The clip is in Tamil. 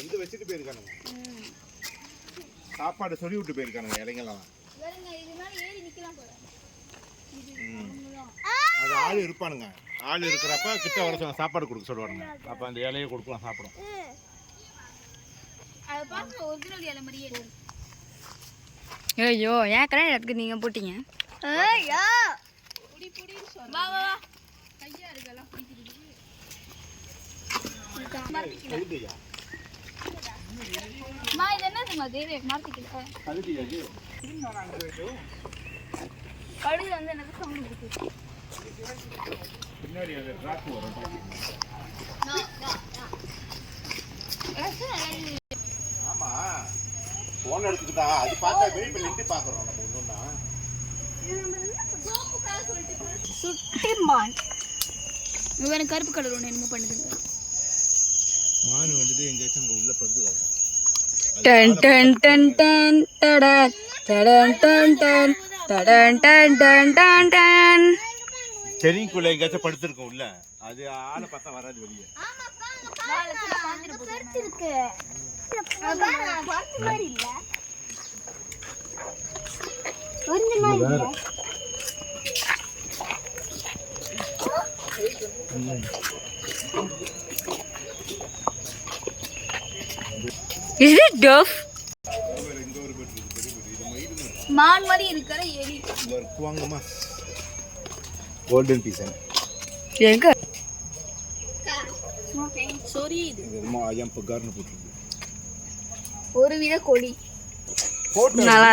வந்து வச்சுட்டு போயிருக்கானுங்க. சாப்பாடு சொல்லி விட்டு போயிருக்கானுங்க இலைங்கெல்லாம். அது ஆள் இருப்பானுங்க. ஆள் இருக்கிறப்ப கிட்ட வர சொல்ல சாப்பாடு கொடுக்க சொல்லுவானுங்க. அப்போ அந்த இலையை கொடுக்கலாம் சாப்பிடும். ஐயோ ஏன் கரெக்ட் அதுக்கு நீங்க போட்டீங்க? பின்னாடி அது டிராப் வரும். ஆமா போன் எடுத்துக்கிட்டா அது பார்த்தா வெளியே போய் நின்று பார்க்குறோம் நம்ம ஒன்றுன்னா சுட்டி மான் வேற கருப்பு கலர் ஒன்று என்னமோ பண்ணுதுங்க. மான் வந்துட்டு எங்கேயாச்சும் அங்கே உள்ள படுத்து டன் டன் டன் டன் டடன் டடன் டன் டன் டடன் டன் டன் டன் டன். செடிக்குள்ள எங்கேயாச்சும் படுத்துருக்கோம் உள்ள. அது ஆளை பார்த்தா வராது வெளியே. Is it dove? மான் மாதிரி இருக்கிற எலி. குவாங்கமா கோல்டன் பீசன். எங்க? சாரி இது ஐயம் பகார்னு போட்டுருக்கு. ஒரு வித கோழி. நல்லா